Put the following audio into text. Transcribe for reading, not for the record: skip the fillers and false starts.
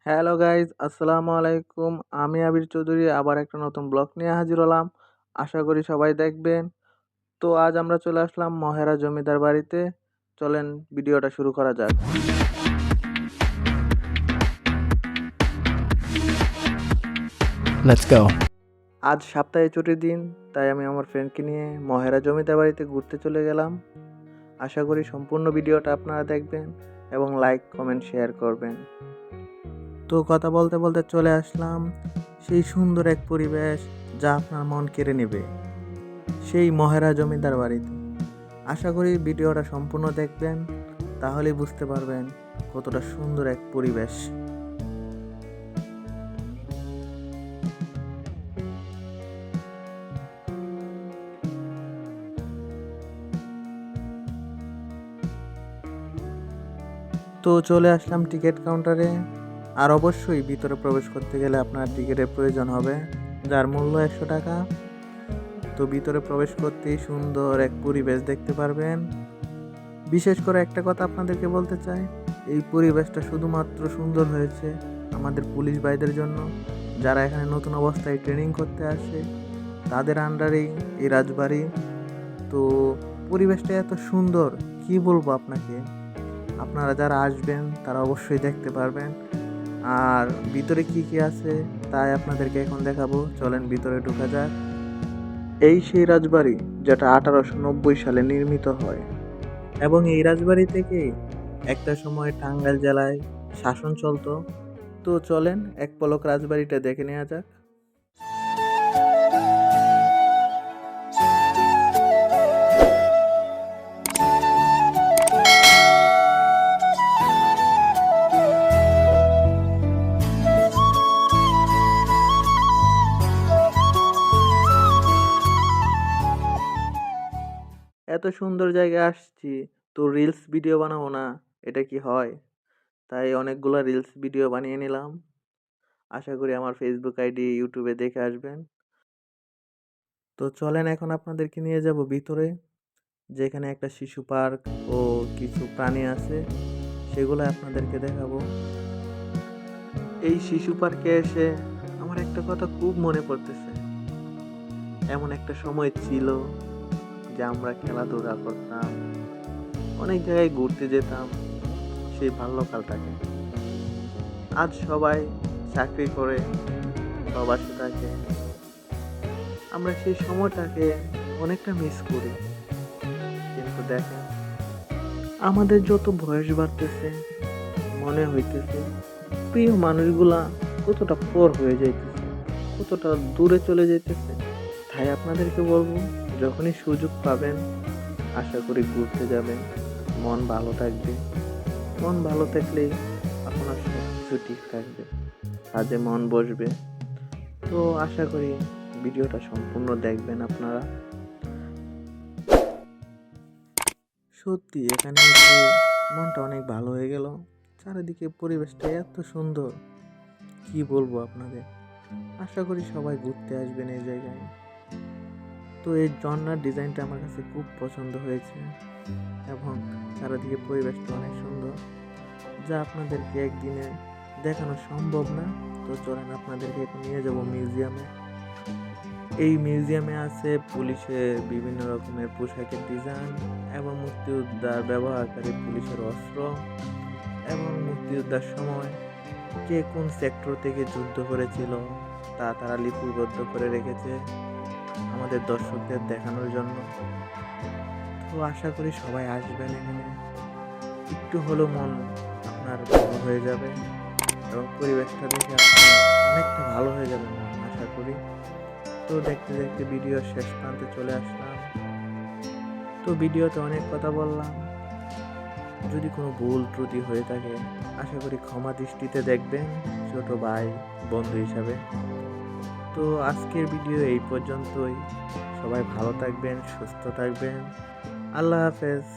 Hello guys, আসসালামু আলাইকুম। আমি আবির চৌধুরী আবার একটা নতুন ব্লগ নিয়ে হাজির হলাম। আশা করি সবাই দেখবেন। তো আজ আমরা চলে আসলাম মহেরা জমিদার বাড়িতে। চলেন ভিডিওটা শুরু করা যাক। Let's go. আজ সপ্তাহে ছুটির দিন, তাই আমি আমার ফ্রেন্ডকে নিয়ে মহেরা জমিদার বাড়িতে ঘুরতে চলে গেলাম। আশা করি সম্পূর্ণ ভিডিওটা আপনারা দেখবেন এবং লাইক কমেন্ট শেয়ার করবেন। তো কথা বলতে বলতে চলে আসলাম সেই সুন্দর এক পরিবেশ যা আপনার মন কেড়ে নেবে, সেই মহেরা জমিদার বাড়িতে। আশা করি ভিডিওটা সম্পূর্ণ দেখবেন, তাহলেই বুঝতে পারবেন কতটা সুন্দর এক পরিবেশ। তো চলে আসলাম টিকিট কাউন্টারে। আর অবশ্যই ভিতরে প্রবেশ করতে গেলে আপনার টিকিটের প্রয়োজন হবে, যার মূল্য 100 টাকা। তো ভিতরে প্রবেশ করতেই সুন্দর এক পরিবেশ দেখতে পারবেন। বিশেষ করে একটা কথা আপনাদেরকে বলতে চাই, এই পরিবেশটা শুধুমাত্র সুন্দর হয়েছে আমাদের পুলিশ ভাইদের জন্য, যারা এখানে নতুন অবস্থায় ট্রেনিং করতে আসে, তাদের আন্ডারেই এই রাজবাড়ি। তো পরিবেশটা এত সুন্দর, কি বলবো আপনাকে। আপনারা যারা আসবেন তারা অবশ্যই দেখতে পারবেন। আর ভিতরে কি কি আছে তাই আপনাদেরকে এখন দেখাবো। চলেন ভিতরে ঢোকা যাক। এই সেই রাজবাড়ি যেটা 1890 সালে নির্মিত হয়, এবং এই রাজবাড়ি থেকে একটা সময় টাঙ্গাইল জেলায় শাসন চলতো। তো চলেন এক পলক রাজবাড়িটা দেখে নেওয়া যাক। এত সুন্দর জায়গায় আসছি, তো রিলস ভিডিও বানাবো না, এটা কি হয়? তাই অনেকগুলো রিলস ভিডিও বানিয়ে নিলাম। আশা করি আমার ফেসবুক আইডি ইউটিউবে দেখে আসবেন। তো চলেন এখন আপনাদেরকে নিয়ে যাব ভিতরে, যেখানে একটা শিশু পার্ক ও কিছু প্রাণী আছে, সেগুলো আপনাদেরকে দেখাবো। এই শিশু পার্কে এসে আমার একটা কথা খুব মনে পড়তেছে। এমন একটা সময় ছিল যে আমরা খেলাধুলা করতাম, অনেক জায়গায় ঘুরতে যেতাম, সেই বাল্যকালটাকে। আজ সবাই চাকরি করে প্রবাসে থাকে, আমরা সেই সময়টাকে অনেকটা মিস করি। কিন্তু দেখেন, আমাদের যত বয়স বাড়তেছে মনে হইতেছে প্রিয় মানুষগুলা কতটা পর হয়ে যাইতেছে, কতটা দূরে চলে যাইতেছে। তাই আপনাদেরকে বলবো, যখনই সুযোগ পাবেন আশা করি ঘুরতে যাবেন। মন ভালো থাকবে, মন ভালো থাকলেই আপনার সব কিছু ঠিক থাকবে, কাজে মন বসবে। তো আশা করি ভিডিওটা সম্পূর্ণ দেখবেন আপনারা। সত্যি এখানে এসে মনটা অনেক ভালো হয়ে গেল। চারিদিকে পরিবেশটা এত সুন্দর, কি বলবো আপনাদের। আশা করি সবাই ঘুরতে আসবেন এই জায়গায়। তো এই ঝর্ণার ডিজাইনটা আমার কাছে খুব পছন্দ হয়েছে, এবং চারিদিকে পরিবেশটা অনেক সুন্দর, যা আপনাদেরকে একদিনে দেখানো সম্ভব না। তো চলেন আপনাদেরকে এখন নিয়ে যাব মিউজিয়ামে। এই মিউজিয়ামে আছে পুলিশের বিভিন্ন রকমের পোশাকের ডিজাইন, এবং মুক্তিযোদ্ধার ব্যবহারকারী পুলিশের অস্ত্র, এবং মুক্তিযোদ্ধার সময় কে কোন সেক্টর থেকে যুদ্ধ করেছিল তা তারা লিপিবদ্ধ করে রেখেছে আমাদের দর্শকদের দেখানোর জন্য। তো আশা করি সবাই আসবেন এখানে, একটু হলেও মন আপনার ভালো হয়ে যাবে, এবং পরিবেশটা দেখে আপনার অনেকটা ভালো হয়ে যাবে মন, আশা করি। তো দেখতে দেখতে ভিডিওর শেষ প্রান্তে চলে আসলাম। তো ভিডিওতে অনেক কথা বললাম, যদি কোনো ভুল ত্রুটি হয়ে থাকে আশা করি ক্ষমা দৃষ্টিতে দেখবেন ছোট ভাই বন্ধু হিসাবে। তো আজকের ভিডিও এই পর্যন্তই। সবাই ভালো থাকবেন, সুস্থ থাকবেন। আল্লাহ হাফেজ।